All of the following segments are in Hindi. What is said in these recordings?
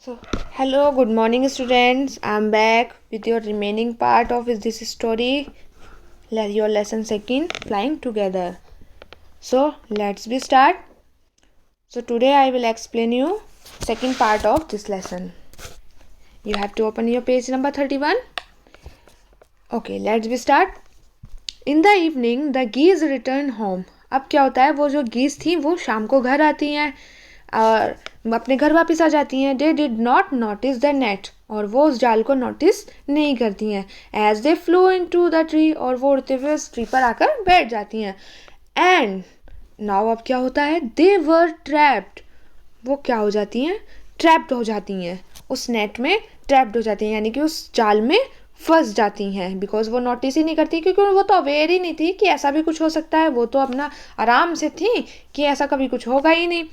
So, hello, good morning, students. I'm back with your remaining part of this story. Your lesson second, flying together. So, let's be start. So, today I will explain you second part of this lesson. You have to open your page number 31. Okay, let's be start. In the evening, the geese returned home. अब क्या होता है, वो जो geese थी वो शाम को घर आती हैं और अपने घर वापस आ जाती हैं. They did not notice the net, और वो उस जाल को नोटिस नहीं करती हैं. As they flow into the tree, और वो उड़ते हुए उस ट्री पर आकर बैठ जाती हैं. एंड नाउ अब क्या होता है, दे वर ट्रैप्ड. वो क्या हो जाती हैं, ट्रैप्ड हो जाती हैं, उस नेट में ट्रैप्ड हो जाती हैं, यानी कि उस जाल में फंस जाती हैं. बिकॉज वो नोटिस ही नहीं करती, क्योंकि वो तो अवेयर ही नहीं थी कि ऐसा भी कुछ हो सकता है. वो तो अपना आराम से थी कि ऐसा कभी कुछ होगा ही नहीं.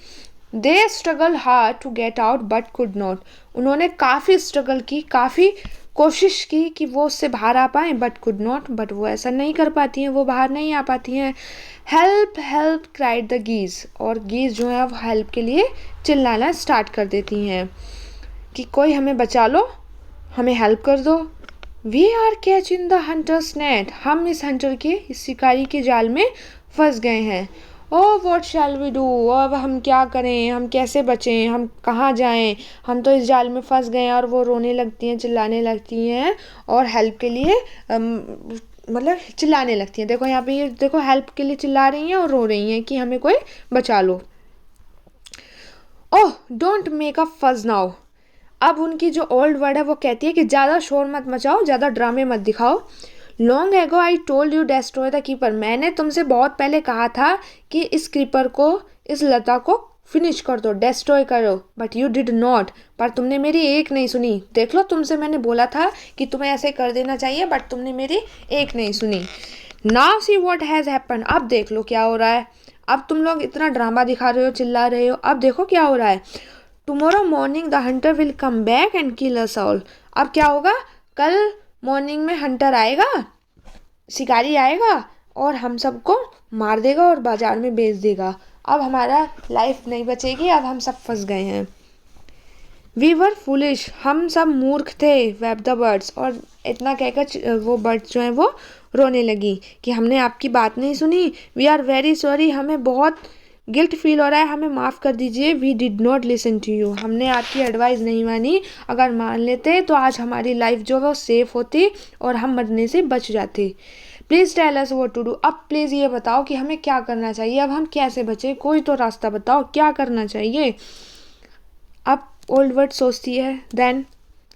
They struggle hard to get out but could not. उन्होंने काफ़ी स्ट्रगल की, काफ़ी कोशिश की कि वो उससे बाहर आ पाएँ, बट कुड नॉट, बट वो ऐसा नहीं कर पाती हैं, वो बाहर नहीं आ पाती हैं. हेल्प हेल्प क्राइड द गीज, और गीज जो है वो हेल्प के लिए चिल्लाना स्टार्ट कर देती हैं कि कोई हमें बचा लो, हमें हेल्प कर दो. We are catch in the hunter's net. हम इस हंटर के, इस शिकारी के जाल में फंस गए हैं. Oh what shall we do. अब हम क्या करें, हम कैसे बचें, हम कहाँ जाएं, हम तो इस जाल में फंस गए हैं. और वो रोने लगती हैं, चिल्लाने लगती हैं और हेल्प के लिए मतलब चिल्लाने लगती हैं. देखो यहाँ पे, ये देखो हेल्प के लिए चिल्ला रही हैं और रो रही हैं कि हमें कोई बचा लो. Oh don't make a fuss now. अब उनकी जो ओल्ड वर्ड है वो कहती है कि ज़्यादा शोर मत मचाओ, ज़्यादा ड्रामे मत दिखाओ. Long ago I told you destroy the keeper. मैंने तुमसे बहुत पहले कहा था कि इस क्रीपर को, इस लता को फिनिश कर दो, डेस्ट्रॉय करो. But you did not. पर तुमने मेरी एक नहीं सुनी. देख लो, तुमसे मैंने बोला था कि तुम्हें ऐसे कर देना चाहिए, बट तुमने मेरी एक नहीं सुनी. Now see what has happen. अब देख लो क्या हो रहा है. अब तुम लोग इतना ड्रामा दिखा रहे हो, चिल्ला रहे हो, अब देखो क्या हो रहा है. Tomorrow morning the Hunter will come back and kill us all. अब क्या होगा, कल मॉर्निंग में हंटर आएगा, शिकारी आएगा और हम सबको मार देगा और बाजार में बेच देगा. अब हमारा लाइफ नहीं बचेगी, अब हम सब फंस गए हैं. We were foolish. हम सब मूर्ख थे. Wept the birds. और इतना कहकर वो बर्ड्स जो हैं वो रोने लगी कि हमने आपकी बात नहीं सुनी. We are very sorry. हमें बहुत गिल्ट फील हो रहा है, हमें माफ़ कर दीजिए. We did not listen to you. हमने आपकी एडवाइस नहीं मानी. अगर मान लेते तो आज हमारी लाइफ जो है वो सेफ होती और हम मरने से बच जाते. Please tell us what to do. अब प्लीज़ ये बताओ कि हमें क्या करना चाहिए, अब हम कैसे बचे, कोई तो रास्ता बताओ, क्या करना चाहिए. अब ओल्ड वर्ड सोचती है. Then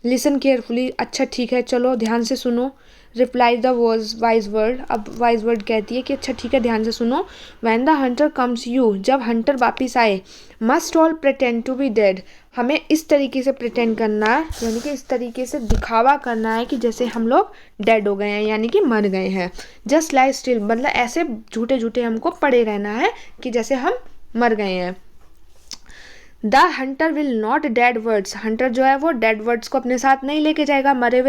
listen carefully. अच्छा ठीक है, चलो ध्यान से सुनो. Reply the wise bird. अब वाइज वर्ड कहती है कि अच्छा ठीक है, ध्यान से सुनो. When the hunter comes you. जब हंटर वापिस आए. Must all pretend to be dead. हमें इस तरीके से प्रिटेंड करना है, यानी कि इस तरीके से दिखावा करना है कि जैसे हम लोग डेड हो गए हैं, यानी कि मर गए हैं. जस्ट लाई स्टिल, मतलब ऐसे झूठे झूठे हमको पड़े रहना है कि जैसे हम मर गए हैं. The Hunter will not dead words. Hunter जो है वो डेड वर्ड्स को अपने साथ नहीं लेके जाएगा. मरे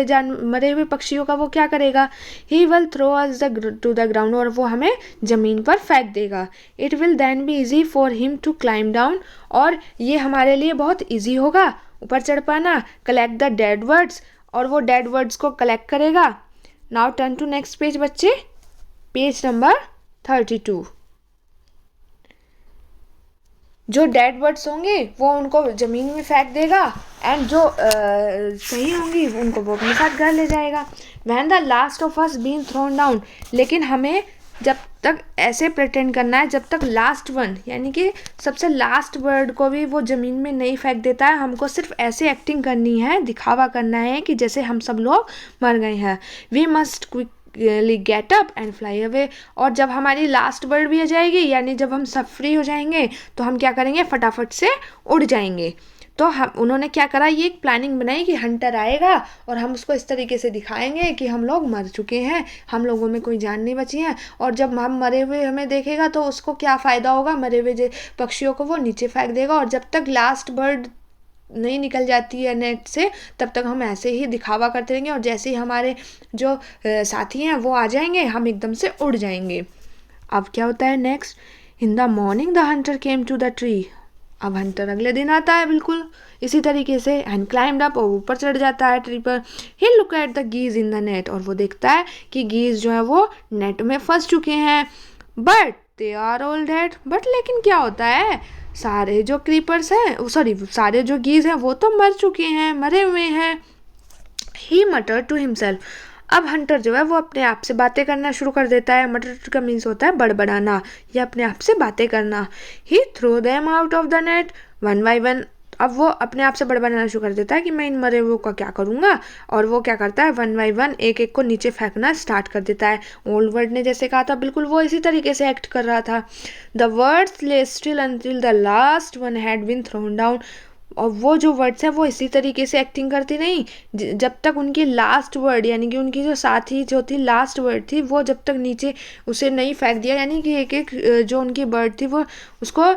हुए पक्षियों का वो क्या करेगा. He will throw us to the ground. और वो हमें ज़मीन पर फेंक देगा. It will then be easy for him to climb down. और ये हमारे लिए बहुत ईजी होगा ऊपर चढ़ पाना. Collect the dead birds. और वो डेड वर्ड्स को कलेक्ट करेगा. Now turn to next page बच्चे, पेज नंबर 32. जो डेड वर्ड्स होंगे वो उनको ज़मीन में फेंक देगा, एंड जो सही होंगी उनको वो अपने साथ घर ले जाएगा. When the last of us been thrown down. लेकिन हमें जब तक ऐसे प्रिटेंड करना है जब तक लास्ट वन, यानी कि सबसे लास्ट वर्ड को भी वो ज़मीन में नहीं फेंक देता है. हमको सिर्फ ऐसे एक्टिंग करनी है, दिखावा करना है कि जैसे हम सब लोग मर गए हैं. We must get up and fly away. और जब हमारी लास्ट वर्ड भी आ जाएगी, यानी जब हम सब फ्री हो जाएंगे, तो हम क्या करेंगे, फटाफट से उड़ जाएंगे. तो हम, उन्होंने क्या करा, ये एक प्लानिंग बनाई कि हंटर आएगा और हम उसको इस तरीके से दिखाएंगे कि हम लोग मर चुके हैं, हम लोगों में कोई जान नहीं बची है. और जब हम मरे हुए हमें देखेगा तो उसको क्या फ़ायदा होगा, मरे हुए पक्षियों को वो नीचे फेंक देगा. और जब तक लास्ट बर्ड नहीं निकल जाती है नेट से, तब तक हम ऐसे ही दिखावा करते रहेंगे. और जैसे ही हमारे जो साथी हैं वो आ जाएंगे, हम एकदम से उड़ जाएंगे. अब क्या होता है next. In the morning the hunter came to the tree. अब हंटर अगले दिन आता है बिल्कुल इसी तरीके से एंड क्लाइम्ड अप, और ऊपर चढ़ जाता है ट्री पर। He look at the geese in the net, और वो देखता है कि गीज जो है वो नेट में फंस चुके हैं। But they are all dead, but लेकिन क्या होता है, सारे जो क्रीपर्स हैं, सॉरी सारे जो गीज हैं वो तो मर चुके हैं, मरे हुए हैं। ही मटर टू हिमसेल्फ, अब हंटर जो है वो अपने आप से बातें करना शुरू कर देता है। मटर का मीन्स होता है बड़बड़ाना या अपने आप से बातें करना। He throw them out of the net one by one, अब वो अपने आप से बड़बड़ाना शुरू कर देता है कि मैं इन मरे हुए का क्या करूँगा, और वो क्या करता है वन बाई वन एक एक को नीचे फेंकना स्टार्ट कर देता है। ओल्ड वर्ड ने जैसे कहा था बिल्कुल वो इसी तरीके से एक्ट कर रहा था। The birds lay still until the last one had been thrown down, और वो जो वर्ड्स हैं वो इसी तरीके से एक्टिंग करती नहीं जब तक उनकी लास्ट वर्ड, यानी कि उनकी जो साथी जो थी लास्ट वर्ड थी वो जब तक नीचे उसे नहीं फेंक दिया, यानी कि एक एक जो उनकी बर्ड थी वो उसको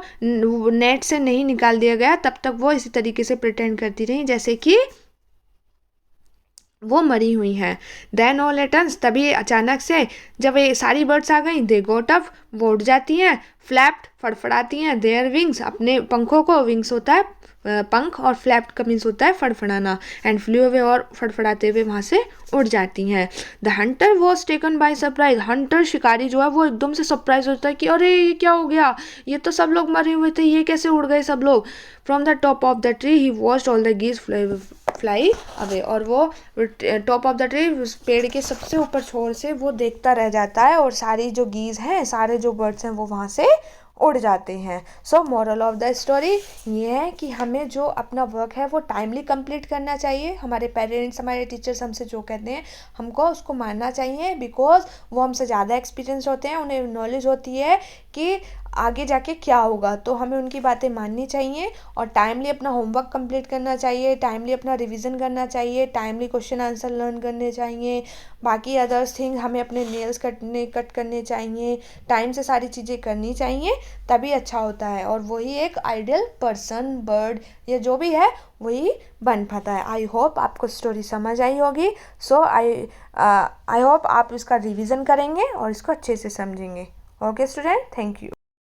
नेट से नहीं निकाल दिया गया, तब तक वो इसी तरीके से प्रिटेंड करती रही जैसे कि वो मरी हुई हैं। देन ऑल एटन्स, तभी अचानक से जब ये सारी बर्ड्स आ गई, दे गोट अप, वो उड़ जाती हैं। फ्लैप्ड, फड़फड़ाती हैं। देयर विंग्स, अपने पंखों को, विंग्स होता है पंख, और फ्लैप्ड का मीन्स होता है फड़फड़ाना। एंड फ्लू अवे, और फड़फड़ाते हुए वहाँ से उड़ जाती हैं। The Hunter was taken by surprise, Hunter शिकारी जो है वो एकदम से सरप्राइज होता है कि अरे ये क्या हो गया, ये तो सब लोग मरे हुए थे, ये कैसे उड़ गए सब लोग। From the top of the tree he watched all the geese fly away, और वो टॉप ऑफ द ट्री, पेड़ के सबसे ऊपर छोर से वो देखता रह जाता है, और सारी जो गीज हैं, सारे जो बर्ड्स हैं वो वहाँ से उड़ जाते हैं। सो मोरल ऑफ द स्टोरी ये है कि हमें जो अपना वर्क है वो टाइमली कंप्लीट करना चाहिए। हमारे पेरेंट्स, हमारे टीचर्स हमसे जो कहते हैं हमको उसको मानना चाहिए, बिकॉज वो हमसे ज़्यादा एक्सपीरियंस होते हैं, उन्हें नॉलेज होती है कि आगे जाके क्या होगा, तो हमें उनकी बातें माननी चाहिए और टाइमली अपना होमवर्क कंप्लीट करना चाहिए, टाइमली अपना रिवीजन करना चाहिए, टाइमली क्वेश्चन आंसर लर्न करने चाहिए। बाकी अदर्स थिंग, हमें अपने नेल्स कट करने चाहिए, टाइम से सारी चीज़ें करनी चाहिए, तभी अच्छा होता है, और वही एक आइडियल पर्सन, बर्ड या जो भी है वही बन पाता है। आई होप आपको स्टोरी समझ आई होगी। सो आई होप आप इसका रिवीजन करेंगे और इसको अच्छे से समझेंगे। Okay student, thank you.